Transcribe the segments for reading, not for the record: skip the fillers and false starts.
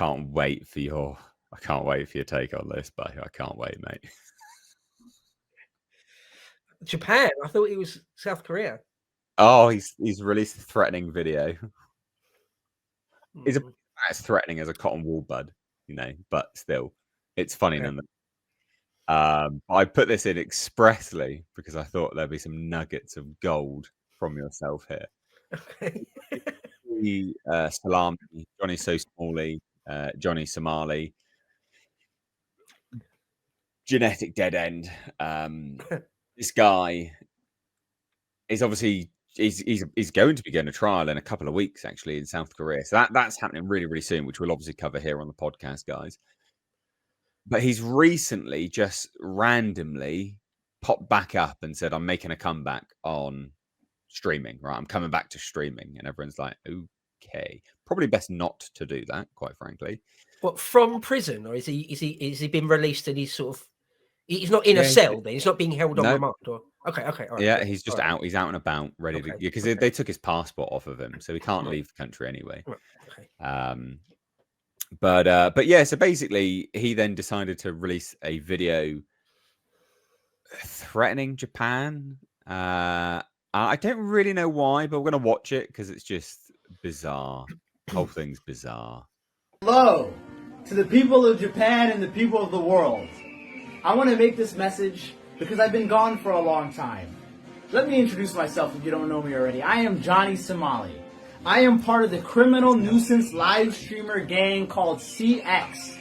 can't wait for your take on this, buddy. I can't wait, mate. Japan. I thought it was South Korea. Oh, he's released a threatening video. It's about as threatening as a cotton wool bud, but still, it's funny nonetheless. I put this in expressly because I thought there'd be some nuggets of gold from yourself here. Okay. Salami, Johnny Somali, Johnny Somali, genetic dead end. This guy is obviously he's going to be going to trial in a couple of weeks, actually, in South Korea. So that's happening really, really soon, which we'll obviously cover here on the podcast, guys. But he's recently just randomly popped back up and said, I'm making a comeback on streaming, right? I'm coming back to streaming. And everyone's like, okay, probably best not to do that, quite frankly. What, from prison, or is he been released and he's not in a cell then? He's not being held on remand, or okay, all right. Yeah, he's just out. He's out and about, ready to, because they took his passport off of him, so he can't leave the country anyway. Okay. But yeah, so basically he then decided to release a video threatening Japan. I don't really know why, but we're going to watch it because it's just bizarre. The whole thing's bizarre. Hello to the people of Japan and the people of the world. I want to make this message because I've been gone for a long time. Let me introduce myself if you don't know me already. I am Johnny Somali. I am part of the criminal nuisance live streamer gang called CX.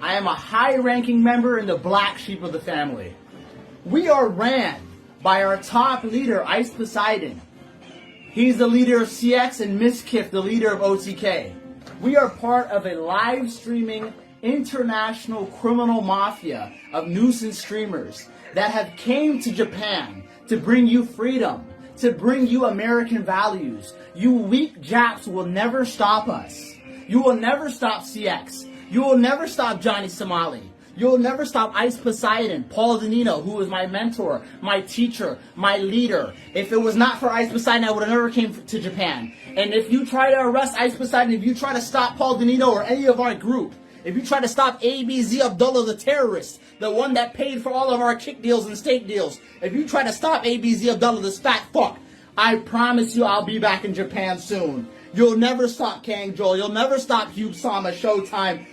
I am a high-ranking member in the black sheep of the family. We are ran by our top leader, Ice Poseidon. He's the leader of CX, and Miskiff, the leader of OTK. We are part of a live streaming international criminal mafia of nuisance streamers that have came to Japan to bring you freedom, to bring you American values. You weak Japs will never stop us. You will never stop CX. You will never stop Johnny Somali. You will never stop Ice Poseidon, Paul Danino, who was my mentor, my teacher, my leader. If it was not for Ice Poseidon, I would have never came to Japan. And if you try to arrest Ice Poseidon, if you try to stop Paul Danino or any of our group, if you try to stop ABZ Abdullah, the terrorist, the one that paid for all of our kick deals and steak deals, if you try to stop ABZ Abdullah, this fat fuck, I promise you I'll be back in Japan soon. You'll never stop Kang Joel. You'll never stop Hugh Sama, Showtime,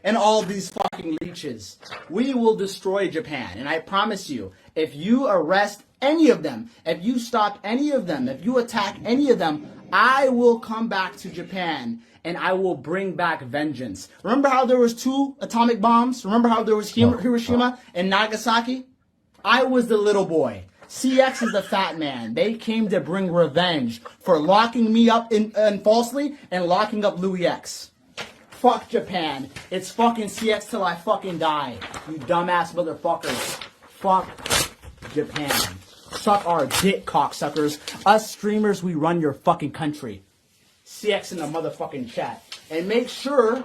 and all these fucking leeches. We will destroy Japan. And I promise you, if you arrest any of them, if you stop any of them, if you attack any of them, I will come back to Japan and I will bring back vengeance. Remember how there was 2 atomic bombs? Remember how there was Hiroshima and Nagasaki? I was the little boy. CX is the fat man. They came to bring revenge for locking me up falsely and locking up Louis X. Fuck Japan. It's fucking CX till I fucking die. You dumbass motherfuckers. Fuck Japan. Suck our dick, cocksuckers. Us streamers, we run your fucking country. CX in the motherfucking chat. And make sure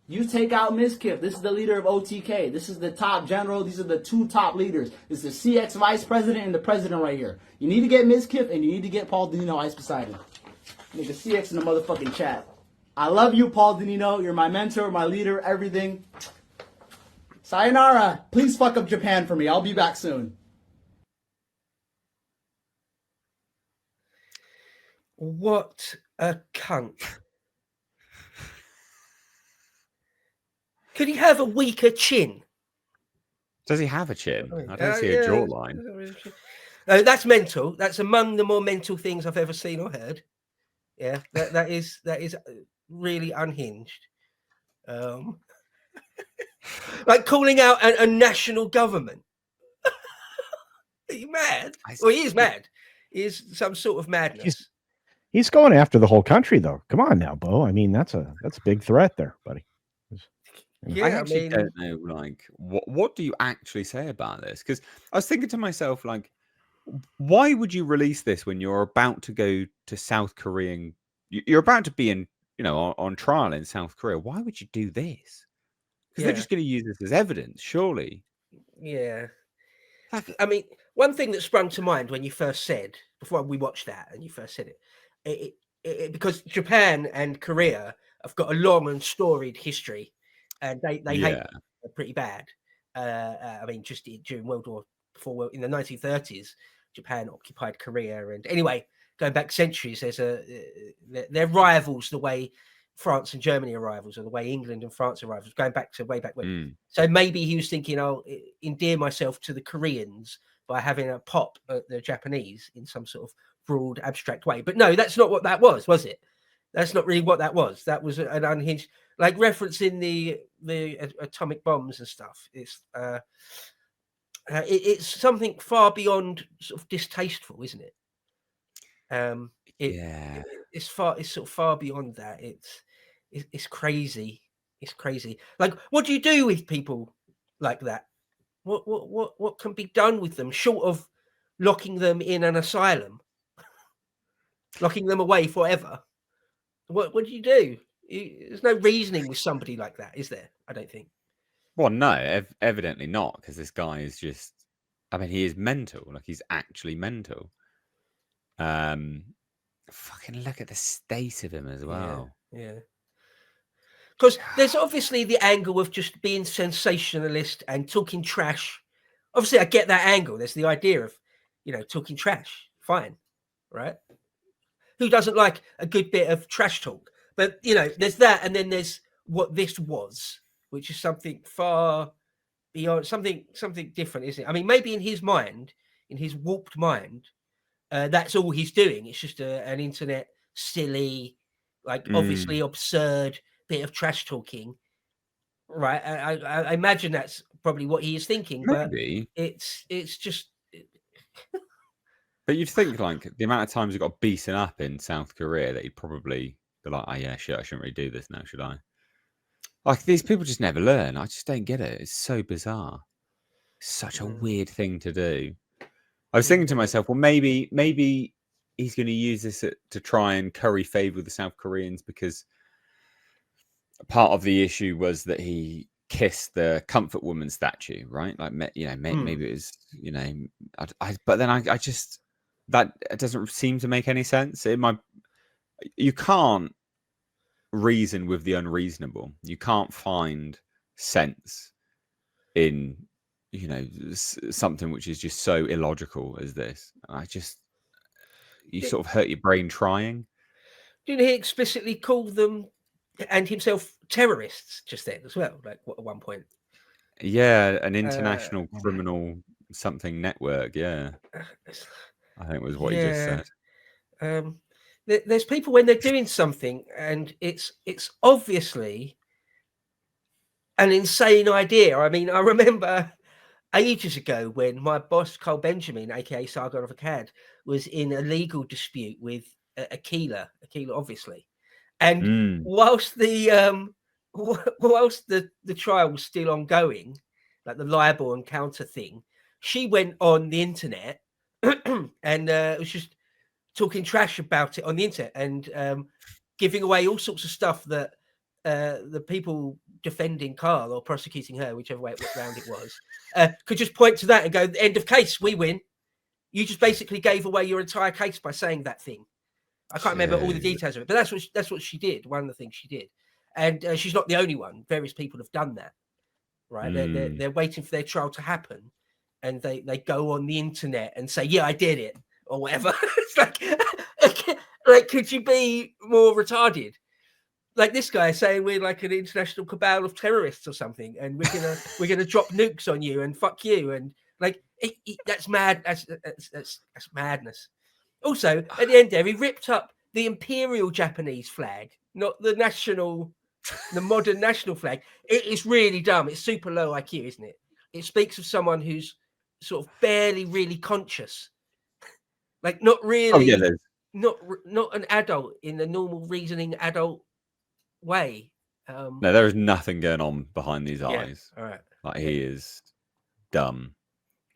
you take out Miskiff. This is the leader of OTK. This is the top general. These are the 2 top leaders. This is the CX vice president and the president right here. You need to get Miskiff and you need to get Paul Danino, Ice Poseidon. Nigga, CX in the motherfucking chat. I love you, Paul Danino. You're my mentor, my leader, everything. Sayonara. Please fuck up Japan for me. I'll be back soon. What a cunt. Could he have a weaker chin? Does he have a chin? I don't see a jawline. That's mental. That's among the more mental things I've ever seen or heard. Yeah, that is really unhinged. Like calling out a national government. Are you mad? Well, he is mad. He is some sort of madness. He's going after the whole country, though. Come on now, Bo. I mean, that's a big threat there, buddy. I actually don't know, like, what do you actually say about this? Because I was thinking to myself, like, why would you release this when you're about to go to South Korean? You're about to be in, on trial in South Korea. Why would you do this? Because they're just going to use this as evidence, surely. Yeah. I mean, one thing that sprung to mind when you first said, before we watched that, and you first said it, because Japan and Korea have got a long and storied history, and they hate Yeah. pretty bad. I mean, just during in the 1930s, Japan occupied Korea, and anyway, going back centuries, they're rivals the way France and Germany are rivals, or the way England and France are rivals, going back to way back when. Mm. So maybe he was thinking, I'll endear myself to the Koreans by having a pop at the Japanese in some sort of broad, abstract way. But no, that's not what that was it? That's not really what that was. That was an unhinged, like referencing the atomic bombs and stuff. It's something far beyond sort of distasteful, isn't it? Yeah. It's sort of far beyond that. It's crazy. It's crazy. Like, what do you do with people like that? What can be done with them short of locking them in an asylum, locking them away forever? What do you do? There's no reasoning with somebody like that, is there? I don't think. Well, no, evidently not, because this guy is just. I mean, he is mental. Like, he's actually mental. Fucking look at the state of him as well. Yeah. Because there's obviously the angle of just being sensationalist and talking trash. Obviously, I get that angle. There's the idea of, talking trash. Fine, right? Who doesn't like a good bit of trash talk? But, there's that, and then there's what this was, which is something far beyond, something different, isn't it? I mean, maybe in his mind, in his warped mind, that's all he's doing. It's just an internet silly, like obviously absurd bit of trash talking, right? I imagine that's probably what he is thinking, Maybe. but it's just. But you'd think, like, the amount of times he got beaten up in South Korea that he'd probably be like, oh, yeah, shit, I shouldn't really do this now, should I? Like, these people just never learn. I just don't get it. It's so bizarre. Such a weird thing to do. I was thinking to myself, well, maybe he's going to use this to try and curry favor with the South Koreans, because part of the issue was that he kissed the comfort woman statue, right? Like, maybe it was, but then I just, that it doesn't seem to make any sense. You can't reason with the unreasonable. You can't find sense in, something which is just so illogical as this. You sort of hurt your brain trying. Didn't he explicitly call them and himself terrorists just then as well? Like, at one point. Yeah, an international criminal something network. Yeah, I think was what he just said. There's people when they're doing something and it's obviously an insane idea. I mean, I remember ages ago when my boss Carl Benjamin, aka Sargon of Akkad, was in a legal dispute with Aquila, obviously, and whilst the trial was still ongoing, like the libel and counter thing, she went on the internet and was just talking trash about it on the internet and giving away all sorts of stuff that the people defending Carl or prosecuting her, whichever way round it was, could just point to that and go, end of case, we win. You just basically gave away your entire case by saying that thing. I can't remember all the details of it, but that's what she did. One of the things she did, and she's not the only one. Various people have done that, right? They're waiting for their trial to happen, and they go on the internet and say, "Yeah, I did it," or whatever. It's like, could you be more retarded? Like this guy saying we're like an international cabal of terrorists or something, and we're gonna drop nukes on you and fuck you, and like that's mad. That's madness. Also, at the end there, he ripped up the imperial Japanese flag, not the modern national flag. It's really dumb. It's super low IQ, isn't it? It speaks of someone who's sort of barely really conscious, like not really. Oh yeah, not an adult in the normal reasoning adult way. No, there is nothing going on behind these eyes. All right. Like, he is dumb,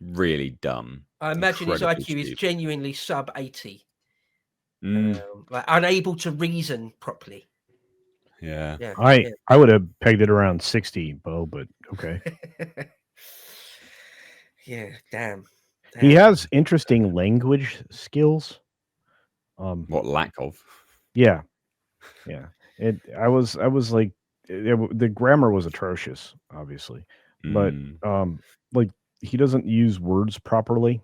really dumb. I imagine his IQ is genuinely sub 80, like unable to reason properly. Yeah. I would have pegged it around 60, Bo, but okay. Yeah, damn. He has interesting language skills. What lack of? Yeah. I was like, the grammar was atrocious, obviously, but like he doesn't use words properly.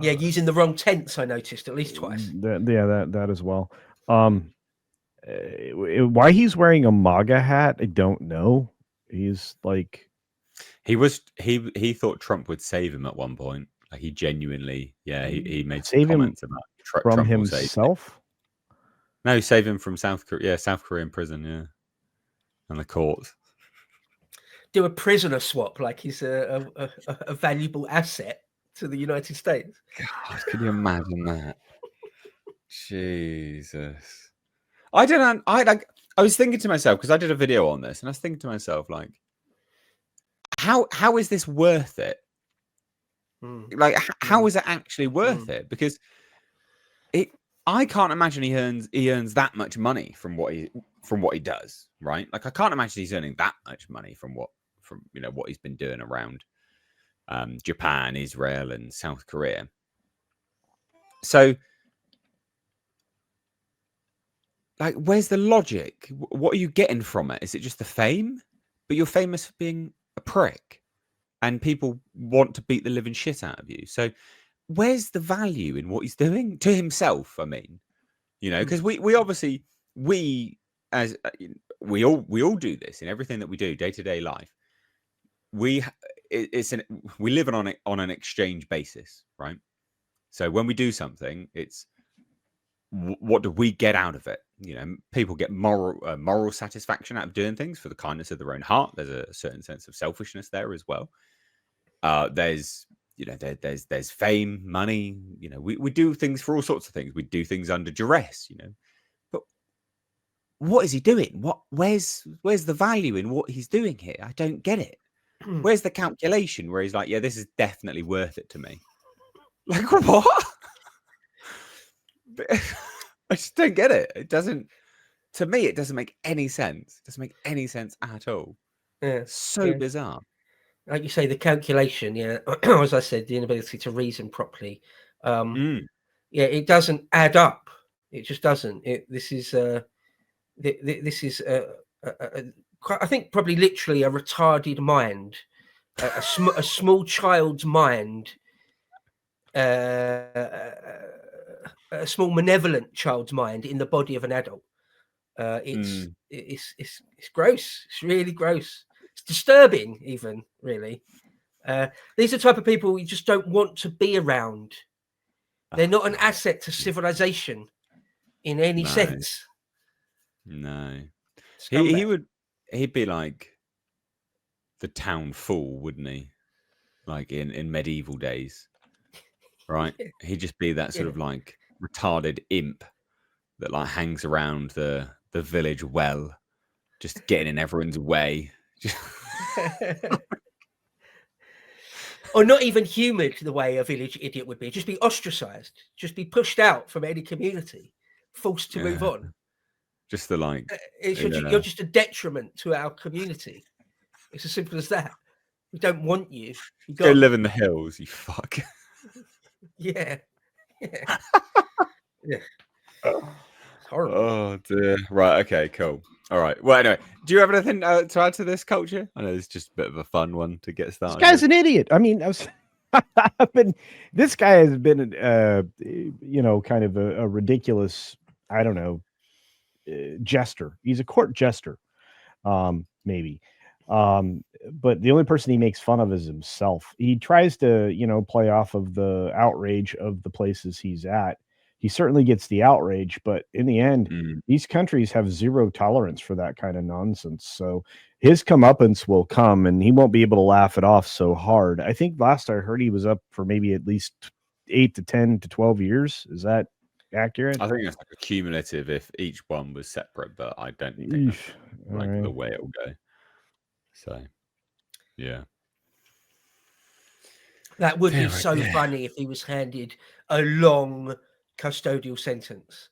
Yeah, using the wrong tense, I noticed at least twice. That as well. Why he's wearing a MAGA hat, I don't know. He's like, he thought Trump would save him at one point. Like he genuinely, he made some save him comments about from Trump will save him. himself. No, save him from South Korean prison, and the courts. Do a prisoner swap like he's a valuable asset to the United States. God, could you imagine that? Jesus. I don't know. I was thinking to myself, because I did a video on this, and I was thinking to myself, like, how is this worth it? Like, how is it actually worth it? Because I can't imagine he earns that much money from what he does, right? Like, I can't imagine he's earning that much money from what he's been doing around Japan, Israel, and South Korea. So, like, where's the logic? What are you getting from it? Is it just the fame? But you're famous for being a prick, and people want to beat the living shit out of you. So, where's the value in what he's doing to himself? I mean, because we obviously we all do this in everything that we do day to day life. We live on an exchange basis, right? So when we do something, it's what do we get out of it? People get moral satisfaction out of doing things for the kindness of their own heart. There's a certain sense of selfishness there as well. There's fame, money. We do things for all sorts of things. We do things under duress. But what is he doing? Where's the value in what he's doing here? I don't get it. Where's the calculation where he's like, yeah, this is definitely worth it to me? Like, what? I just don't get it. To me, it doesn't make any sense. It doesn't make any sense at all. Yeah. So bizarre. Like you say, the calculation, as I said, the inability to reason properly. It doesn't add up. It just doesn't. This is I think probably literally a retarded mind, a small child's mind, a small malevolent child's mind in the body of an adult. It's gross. It's really gross. It's disturbing, even, really. These are the type of people you just don't want to be around. They're not an asset to civilization in any sense. No. He'd be like the town fool, wouldn't he? Like in medieval days, right? He'd just be that sort of like retarded imp that like hangs around the village well, just getting in everyone's way. Or not even humoured the way a village idiot would be. Just be ostracised. Just be pushed out from any community, forced to move on. Just the like. You're just a detriment to our community. It's as simple as that. We don't want you. Go live in the hills, you fuck. Yeah. It's horrible. Oh dear. Right. Okay. Cool. All right. Well, anyway, do you have anything to add to this culture? I know it's just a bit of a fun one to get started. This guy's an idiot. I mean, this guy has been, kind of a ridiculous, I don't know, jester. He's a court jester, maybe. But the only person he makes fun of is himself. He tries to, play off of the outrage of the places he's at. He certainly gets the outrage, but in the end, these countries have zero tolerance for that kind of nonsense. So his comeuppance will come, and he won't be able to laugh it off so hard. I think last I heard he was up for maybe at least 8 to 10 to 12 years. Is that accurate? I think it's like a cumulative if each one was separate, but I don't think that's like the way it will go. So, yeah. That would be so funny if he was handed a long custodial sentence.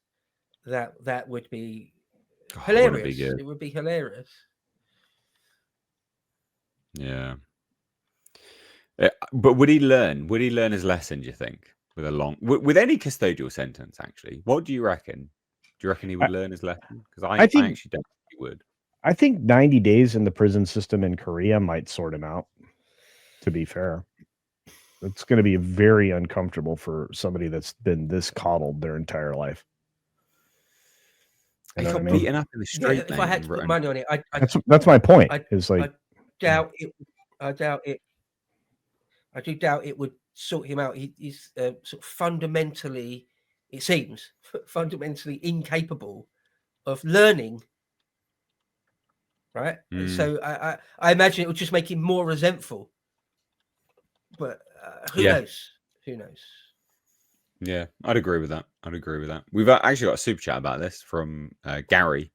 That would be hilarious. It would be hilarious. Yeah. But would he learn? Would he learn his lesson, do you think? With any custodial sentence, actually? What do you reckon? Do you reckon he would learn his lesson? Because I I think actually don't think he would. I think 90 days in the prison system in Korea might sort him out, to be fair. It's going to be very uncomfortable for somebody that's been this coddled their entire life. You He know got what I mean? beaten up in the street, If I had to put money on it, That's my point. I Is like doubt it. I doubt it. I do doubt it would sort him out. He's sort of fundamentally, it seems, fundamentally incapable of learning. Right. Mm. So I imagine it would just make him more resentful. But who knows? Who knows? Yeah, I'd agree with that. We've actually got a super chat about this from Gary.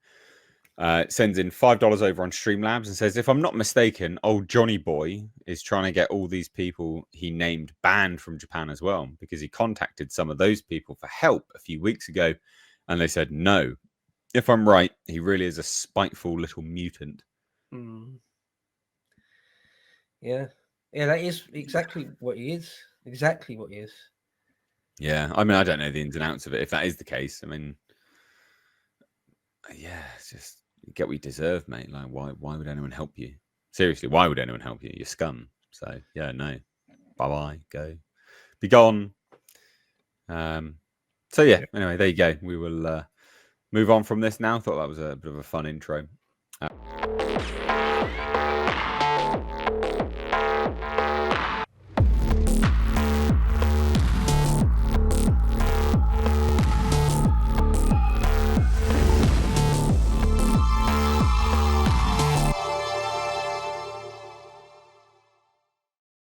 Sends in $5 over on Streamlabs and says, if I'm not mistaken, old Johnny Boy is trying to get all these people he named banned from Japan as well, because he contacted some of those people for help a few weeks ago and they said no. If I'm right, he really is a spiteful little mutant. Yeah, that is exactly what he is. Exactly what he is. Yeah, I mean, I don't know the ins and outs of it. If that is the case, I mean, yeah, it's just get what you deserve, mate. Like, why would anyone help you? Seriously, why would anyone help you? You're scum. So yeah, no. Bye, go, be gone. So yeah. Anyway, there you go. We will move on from this now. Thought that was a bit of a fun intro.